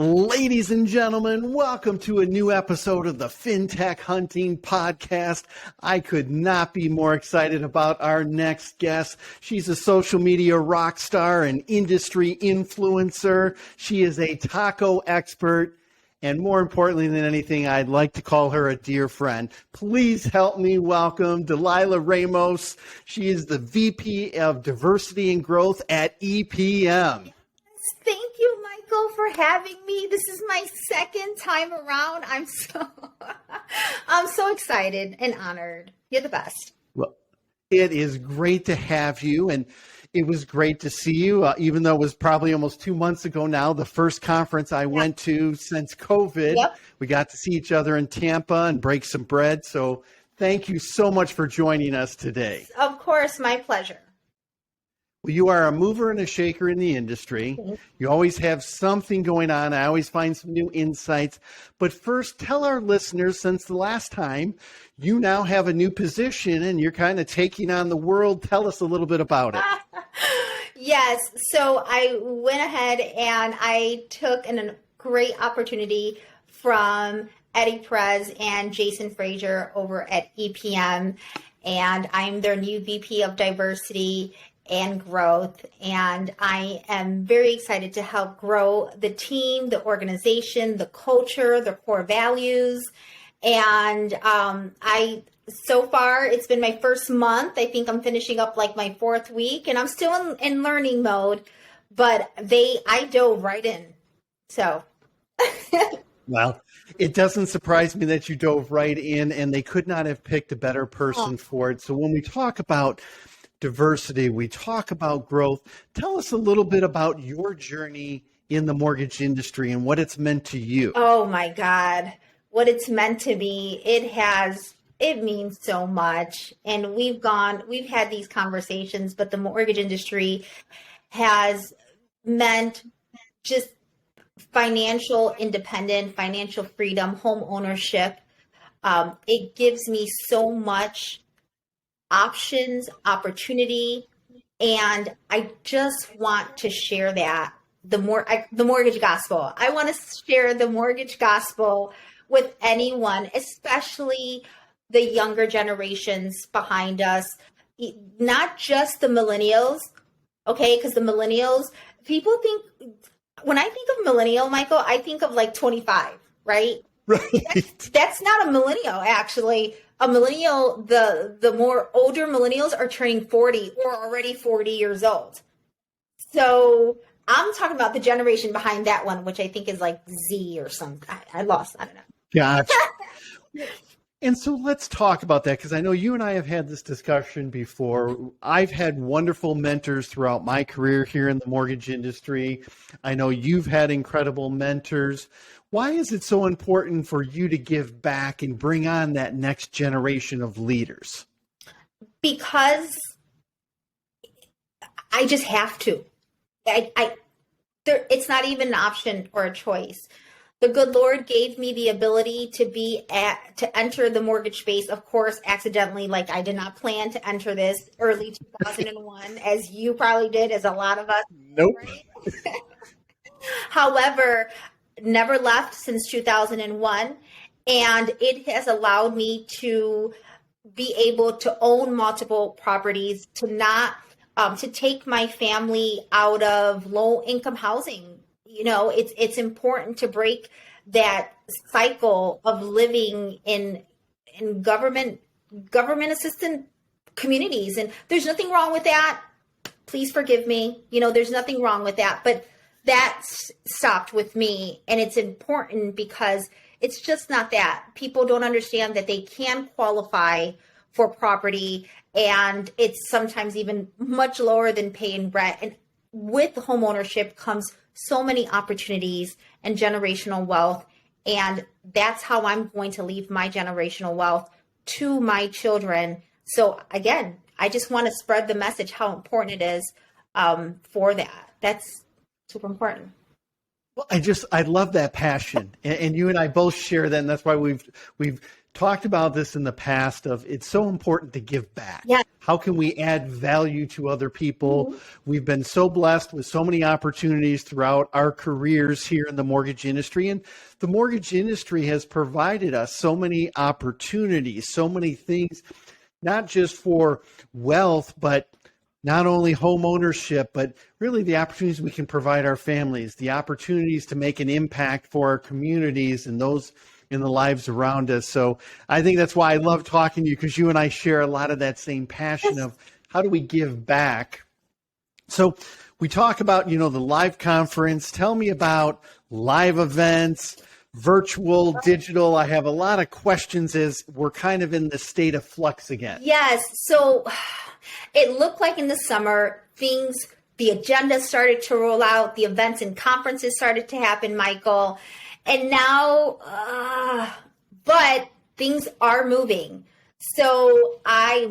Ladies and gentlemen, welcome to a new episode of the Fintech Hunting Podcast. I could not be more excited about our next guest. She's a social media rock star and industry influencer. She is a taco expert. And more importantly than anything, I'd like to call her a dear friend. Please help me welcome Dalila Ramos. She is the VP of Diversity and Growth at EPM. Thank you, Michael, for having me. This is my second time around. I'm so excited and honored. You're the best. Well, it is great to have you, and it was great to see you, even though it was probably almost 2 months ago now, the first conference I went to since COVID. Yep. We got to see each other in Tampa and break some bread. So thank you so much for joining us today. Of course, my pleasure. Well, you are a mover and a shaker in the industry. You always have something going on. I always find some new insights. But first, tell our listeners, since the last time, you now have a new position and you're kind of taking on the world. Tell us a little bit about it. Yes. So I went ahead and I took a great opportunity from Eddie Perez and Jason Frazier over at EPM. And I'm their new VP of Diversity and Growth. And I am very excited to help grow the team, the organization, the culture, the core values. And so far, it's been my first month. I think I'm finishing up like my fourth week, and I'm still in learning mode, but I dove right in. So. Well, it doesn't surprise me that you dove right in, and they could not have picked a better person for it. So when we talk about diversity, we talk about growth. Tell us a little bit about your journey in the mortgage industry and what it's meant to you. Oh my God. What it's meant to me, it means so much. And we've had these conversations, but the mortgage industry has meant just financial independence, financial freedom, home ownership. It gives me so much options, opportunity, and I just want to share that the mortgage gospel. I want to share the mortgage gospel with anyone, especially the younger generations behind us, not just the millennials, okay? Because the millennials, people think, when I think of millennial, Michael, I think of like 25, right? Right. That's not a millennial, actually. A millennial, the more older millennials are turning 40 or already 40 years old. So I'm talking about the generation behind that one, which I think is like Z or something. I don't know. Gotcha. And so let's talk about that, because I know you and I have had this discussion before. I've had wonderful mentors throughout my career here in the mortgage industry. I know you've had incredible mentors. Why is it so important for you to give back and bring on that next generation of leaders? Because I just have to. It's not even an option or a choice. The good Lord gave me the ability to enter the mortgage space, of course, accidentally. Like, I did not plan to enter this early 2001, as you probably did, as a lot of us. Nope. Right? However, never left since 2001, and it has allowed me to be able to own multiple properties, to take my family out of low income housing. You know, it's important to break that cycle of living in government assisted communities. And there's nothing wrong with that. Please forgive me. You know, there's nothing wrong with that. But that stopped with me. And it's important because it's just not that. People don't understand that they can qualify for property, and it's sometimes even much lower than paying rent. And with home ownership comes so many opportunities and generational wealth. And that's how I'm going to leave my generational wealth to my children. So again, I just want to spread the message how important it is for that. That's super important. Well, I love that passion, and you and I both share that, and that's why we've talked about this in the past of it's so important to give back. Yeah. How can we add value to other people? We've been so blessed with so many opportunities throughout our careers here in the mortgage industry. And the mortgage industry has provided us so many opportunities, so many things, not just for wealth, but not only home ownership, but really the opportunities we can provide our families, the opportunities to make an impact for our communities and those in the lives around us. So I think that's why I love talking to you, because you and I share a lot of that same passion of how do we give back. So we talk about, the live conference. Tell me about live events, virtual, digital. I have a lot of questions as we're kind of in the state of flux again. Yes. So it looked like in the summer, the agenda started to roll out, the events and conferences started to happen, Michael. And now, but things are moving. So I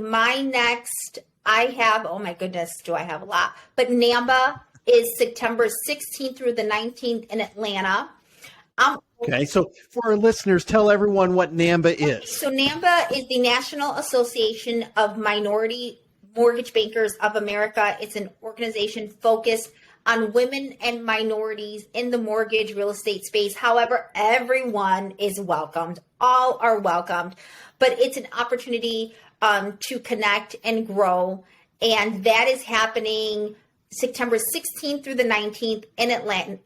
have, oh my goodness, do I have a lot? But NAMBA is September 16th through the 19th in Atlanta. Okay, so for our listeners, tell everyone what NAMBA is. So NAMBA is the National Association of Minority Mortgage Bankers of America. It's an organization focused on women and minorities in the mortgage real estate space. However, everyone is welcomed. All are welcomed. But it's an opportunity to connect and grow. And that is happening September 16th through the 19th in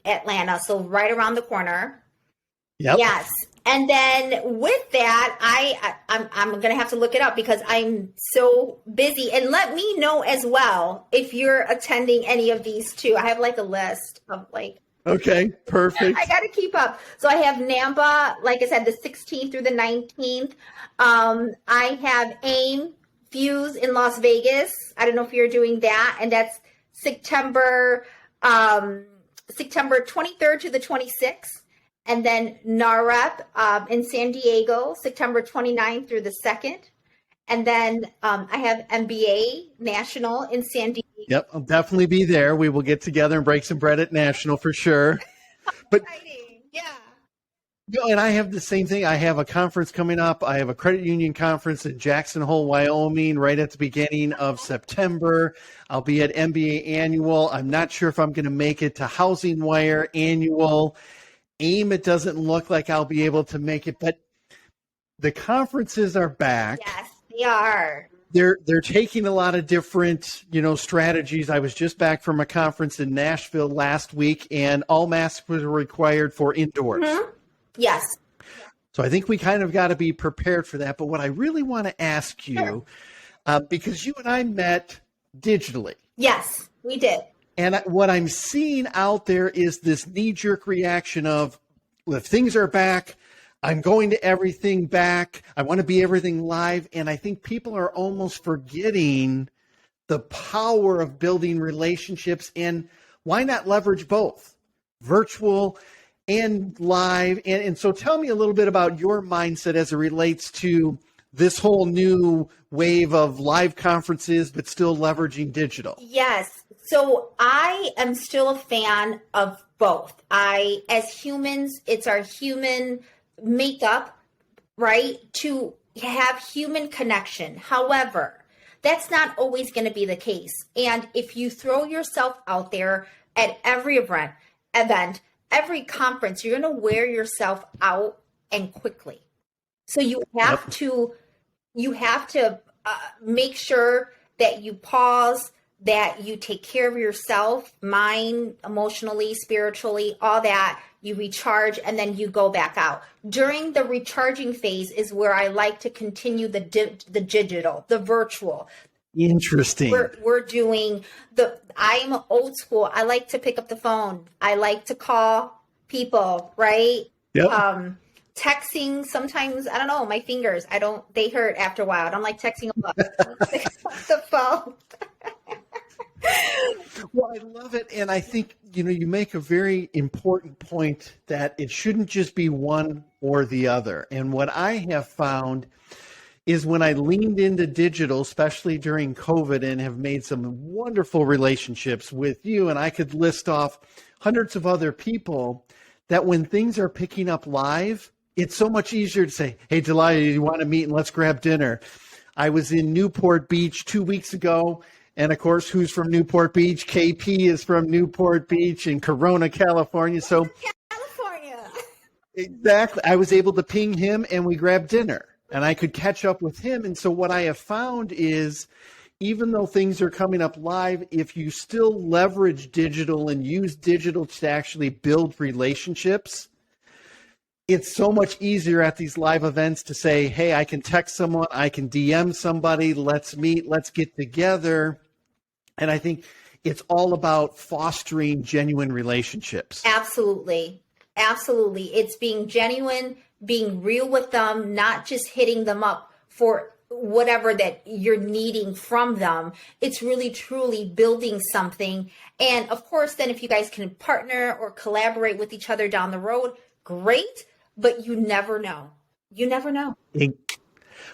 Atlanta. So right around the corner. Yep. Yes. And then with that, I'm going to have to look it up because I'm so busy. And let me know as well if you're attending any of these too. I have like a list of Okay, perfect. I got to keep up. So I have NAMBA, like I said, the 16th through the 19th. I have AIM Fuse in Las Vegas. I don't know if you're doing that. And that's September 23rd to the 26th. And then NAREP in San Diego, September 29th through the 2nd. And then I have MBA National in San Diego. Yep, I'll definitely be there. We will get together and break some bread at National for sure. But Exciting. Yeah. And I have the same thing. I have a conference coming up. I have a credit union conference in Jackson Hole, Wyoming, right at the beginning of September. I'll be at MBA Annual. I'm not sure if I'm going to make it to Housing Wire Annual. AIM, it doesn't look like I'll be able to make it, but the conferences are back. Yes, they are. They're taking a lot of different, strategies. I was just back from a conference in Nashville last week, and all masks were required for indoors. Mm-hmm. Yes. So I think we kind of got to be prepared for that. But what I really want to ask you, because you and I met digitally. Yes, we did. And what I'm seeing out there is this knee-jerk reaction of, if things are back, I'm going to everything back. I want to be everything live. And I think people are almost forgetting the power of building relationships. And why not leverage both virtual and live? And so tell me a little bit about your mindset as it relates to this whole new wave of live conferences, but still leveraging digital. Yes. So I am still a fan of both. As humans, it's our human makeup, right, to have human connection. However, that's not always going to be the case. And if you throw yourself out there at every event, every conference, you're going to wear yourself out and quickly. So you have to make sure that you pause, that you take care of yourself, mind, emotionally, spiritually, all that. You recharge and then you go back out. During the recharging phase is where I like to continue the digital, the virtual. Interesting. We're doing I'm old school. I like to pick up the phone. I like to call people, right? Yep. Texting sometimes, I don't know, my fingers, they hurt after a while. I don't like texting the phone. Well, I love it. And I think, you make a very important point that it shouldn't just be one or the other. And what I have found is when I leaned into digital, especially during COVID, and have made some wonderful relationships with you, and I could list off hundreds of other people, that when things are picking up live, it's so much easier to say, hey, Dalila, you want to meet and let's grab dinner. I was in Newport Beach 2 weeks ago. And of course, who's from Newport Beach? KP is from Newport Beach in Corona, California. So California. Exactly. I was able to ping him and we grabbed dinner and I could catch up with him. And so what I have found is, even though things are coming up live, if you still leverage digital and use digital to actually build relationships, it's so much easier at these live events to say, hey, I can text someone, I can DM somebody, let's meet, let's get together. And I think it's all about fostering genuine relationships. Absolutely. Absolutely. It's being genuine, being real with them, not just hitting them up for whatever that you're needing from them. It's really truly building something. And of course, then if you guys can partner or collaborate with each other down the road, great. But you never know. You never know.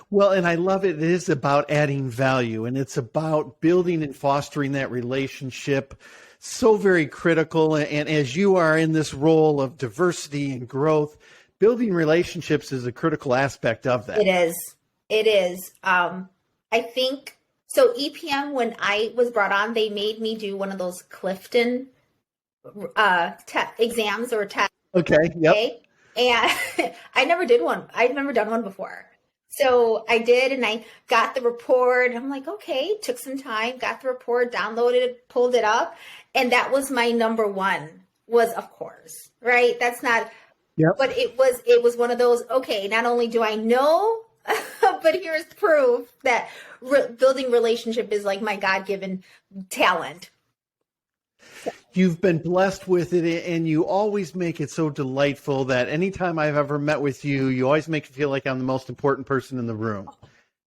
Well, and I love it. It is about adding value, and it's about building and fostering that relationship. So very critical. And as you are in this role of diversity and growth, building relationships is a critical aspect of that. It is. It is. I think, so EPM, when I was brought on, they made me do one of those Clifton exams or tests. Okay. Yep. Okay? And I never did one. I'd never done one before. So I did, and I got the report. I'm like, okay, took some time, got the report, downloaded it, pulled it up. And that was my number one, was, of course, right? That's not, yep. But it was one of those, okay, not only do I know, but here's proof that building relationship is like my God-given talent. You've been blessed with it, and you always make it so delightful that anytime I've ever met with you, you always make me feel like I'm the most important person in the room.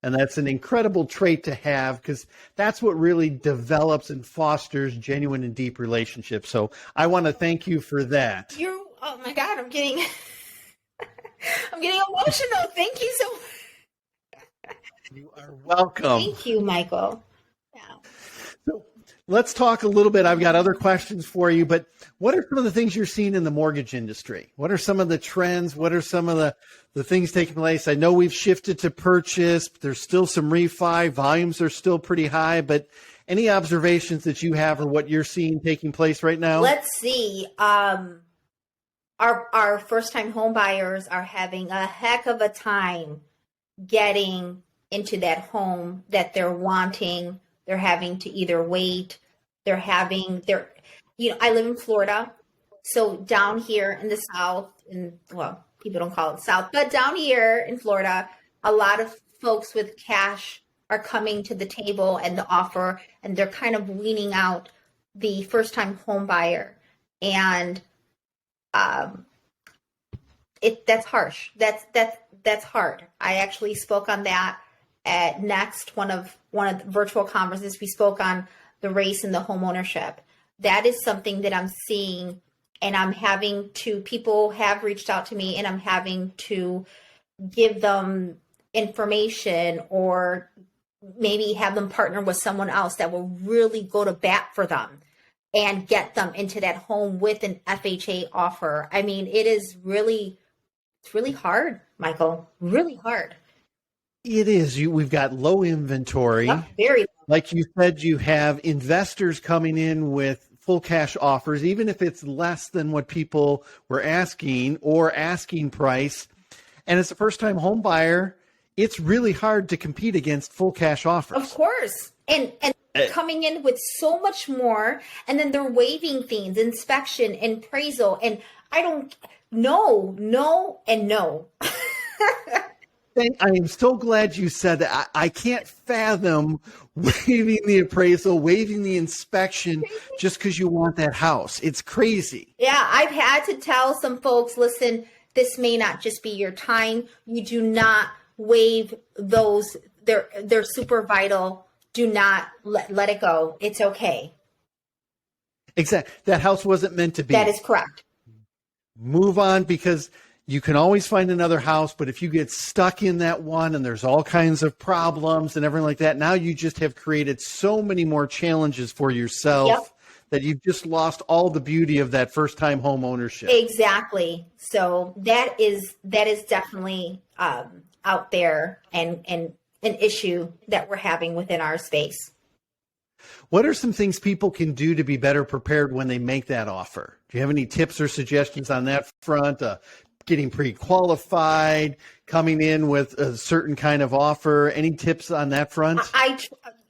And that's an incredible trait to have, because that's what really develops and fosters genuine and deep relationships. So I want to thank you for that. Oh my God, I'm getting emotional. Thank you so much. You are welcome. Thank you, Michael. Yeah. So let's talk a little bit. I've got other questions for you, but what are some of the things you're seeing in the mortgage industry? What are some of the trends? What are some of the things taking place? I know we've shifted to purchase. There's still some refi. Volumes are still pretty high, but any observations that you have or what you're seeing taking place right now? Let's see. Our first-time home buyers are having a heck of a time getting into that home that they're wanting. They're having to either wait. I live in Florida. So down here in the South, well, people don't call it South, but down here in Florida, a lot of folks with cash are coming to the table and the offer, and they're kind of weaning out the first-time home buyer. And that's harsh. That's hard. I actually spoke on that at Next, one of the virtual conferences. We spoke on the race and the home ownership. That is something that I'm seeing, and people have reached out to me, and I'm having to give them information or maybe have them partner with someone else that will really go to bat for them and get them into that home with an FHA offer. I mean, it's really hard, Michael, really hard. It is. We've got low inventory. Yep, very low. Like you said, you have investors coming in with full cash offers, even if it's less than what people were asking or asking price. And as a first-time home buyer, it's really hard to compete against full cash offers. Of course. And coming in with so much more, and then they're waiving things, inspection and appraisal. And I don't no. I am so glad you said that. I can't fathom waiving the appraisal, waiving the inspection just because you want that house. It's crazy. Yeah, I've had to tell some folks, listen, this may not just be your time. You do not waive those. They're super vital. Do not let it go. It's okay. Exactly. That house wasn't meant to be. That is correct. Move on, because you can always find another house, but if you get stuck in that one and there's all kinds of problems and everything like that, now you just have created so many more challenges for yourself that you've just lost all the beauty of that first time home ownership. Exactly. So that is definitely out there and an issue that we're having within our space. What are some things people can do to be better prepared when they make that offer? Do you have any tips or suggestions on that front? Getting pre-qualified, coming in with a certain kind of offer. Any tips on that front?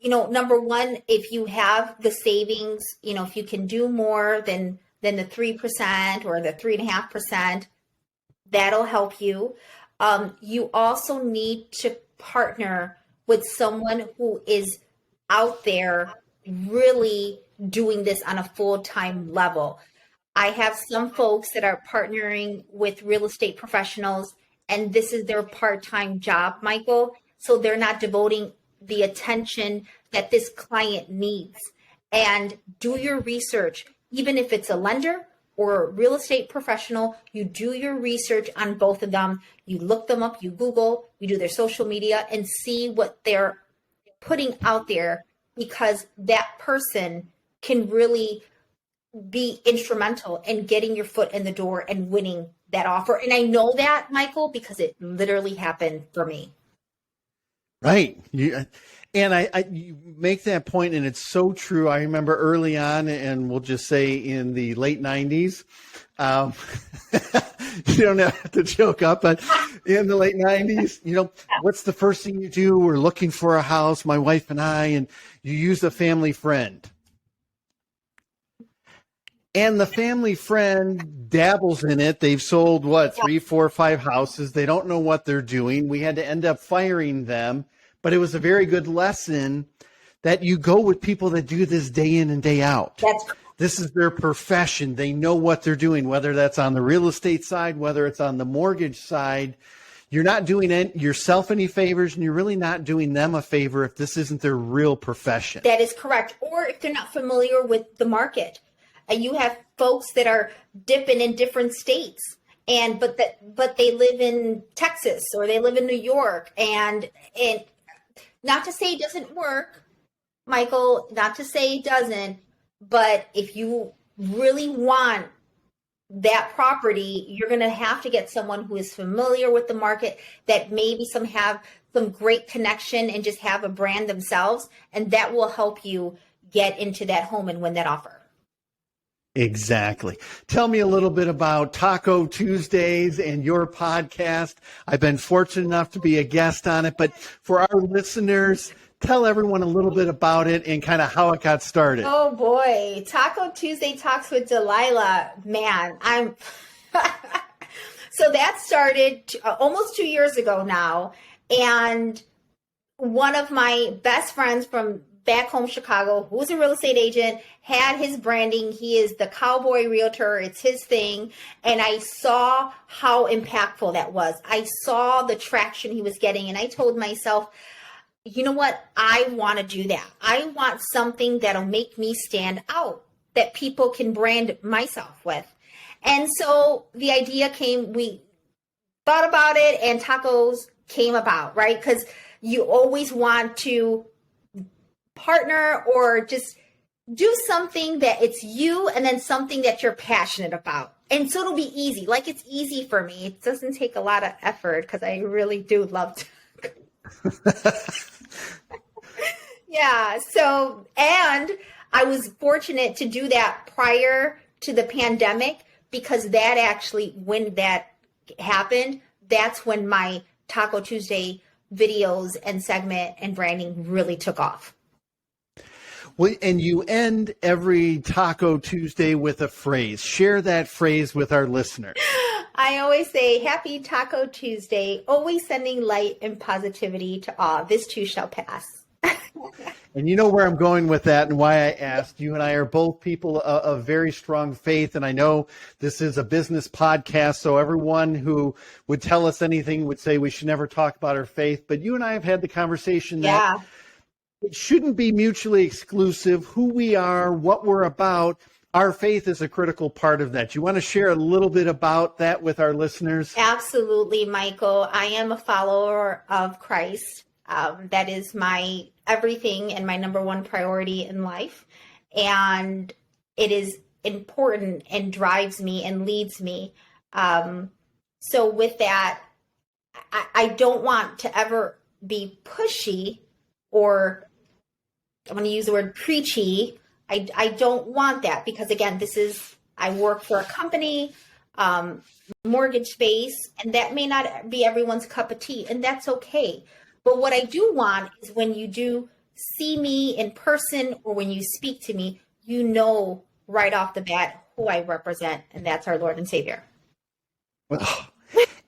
Number one, if you have the savings, if you can do more than the 3% or the 3.5%, that'll help you. You also need to partner with someone who is out there really doing this on a full-time level. I have some folks that are partnering with real estate professionals, and this is their part-time job, Michael. So they're not devoting the attention that this client needs. And do your research, even if it's a lender or a real estate professional, you do your research on both of them. You look them up, you Google, you do their social media and see what they're putting out there, because that person can really be instrumental in getting your foot in the door and winning that offer. And I know that, Michael, because it literally happened for me. Right. You make that point, and it's so true. I remember early on, and we'll just say in the late 90s, you don't have to joke up, but in the late 90s, what's the first thing you do? We're looking for a house, my wife and I, and you use a family friend. And the family friend dabbles in it. They've sold 3, 4, 5 houses. They don't know what they're doing. We had to end up firing them, but it was a very good lesson that you go with people that do this day in and day out. This is their profession. They know what they're doing, whether that's on the real estate side, whether it's on the mortgage side. You're not doing yourself any favors, and you're really not doing them a favor if this isn't their real profession. That is correct. Or if they're not familiar with the market. You have folks that are dipping in different states, but they live in Texas or they live in New York, and not to say it doesn't work, Michael, not to say it doesn't, but if you really want that property, you're going to have to get someone who is familiar with the market, that maybe have some great connection and just have a brand themselves, and that will help you get into that home and win that offer. Exactly. Tell me a little bit about Taco Tuesdays and your podcast. I've been fortunate enough to be a guest on it, but for our listeners, tell everyone a little bit about it and kind of how it got started. Oh boy, Taco Tuesday Talks with Dalila. Man, so that started almost 2 years ago now. And one of my best friends from back home Chicago, who's a real estate agent, had his branding. He is the cowboy realtor. It's his thing. And I saw how impactful that was. I saw the traction he was getting. And I told myself, you know what? I want to do that. I want something that'll make me stand out, that people can brand myself with. And so the idea came, we thought about it, and tacos came about, right? Because you always want to partner or just do something that it's you, and then something that you're passionate about. And so it'll be easy. Like, it's easy for me. It doesn't take a lot of effort because I really do love tacos. Yeah. So, and I was fortunate to do that prior to the pandemic, because that actually, when that happened, that's when my Taco Tuesday videos and segment and branding really took off. Well, and you end every Taco Tuesday with a phrase. Share that phrase with our listeners. I always say, Happy Taco Tuesday, always sending light and positivity to all. This too shall pass. And you know where I'm going with that, and why I asked. You and I are both people of very strong faith, and I know this is a business podcast, so everyone who would tell us anything would say we should never talk about our faith. But you and I have had the conversation that it shouldn't be mutually exclusive. Who we are, what we're about, our faith is a critical part of that. You want to share a little bit about that with our listeners? Absolutely, Michael. I am a follower of Christ. That is my everything and my number one priority in life. And it is important and drives me and leads me. So with that, I don't want to ever be pushy, or I'm going to use the word preachy. I don't want that, because again, I work for a company, mortgage space, and that may not be everyone's cup of tea, and that's okay. But what I do want is when you do see me in person or when you speak to me, you know right off the bat who I represent, and that's our Lord and Savior. Well,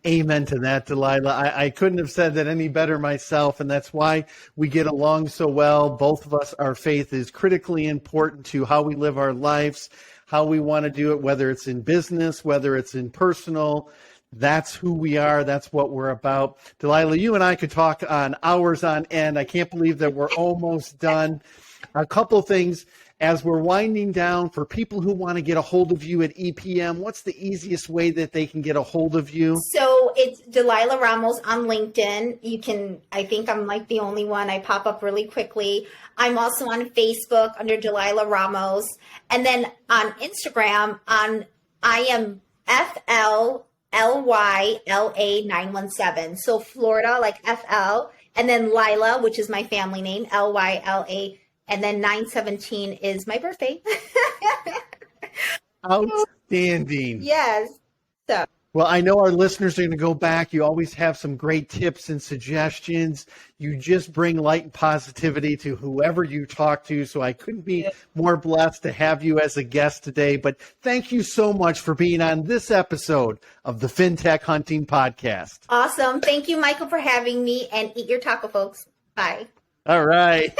amen to that, Dalila. I couldn't have said that any better myself, and that's why we get along so well. Both of us, our faith is critically important to how we live our lives, how we want to do it, whether it's in business, whether it's in personal. That's who we are. That's what we're about. Dalila, you and I could talk on hours on end. I can't believe that we're almost done. A couple things as we're winding down. For people who want to get a hold of you at EPM, what's the easiest way that they can get a hold of you? So it's Dalila Ramos on LinkedIn. I think I'm like the only one. I pop up really quickly. I'm also on Facebook under Dalila Ramos. And then on Instagram, I am FLYLA917. So Florida, like FL. And then Lila, which is my family name, LYLA. And then 917 is my birthday. Outstanding. Yes. So. Well, I know our listeners are going to go back. You always have some great tips and suggestions. You just bring light and positivity to whoever you talk to. So I couldn't be more blessed to have you as a guest today. But thank you so much for being on this episode of the Fintech Hunting Podcast. Awesome. Thank you, Michael, for having me, and eat your taco, folks. Bye. All right.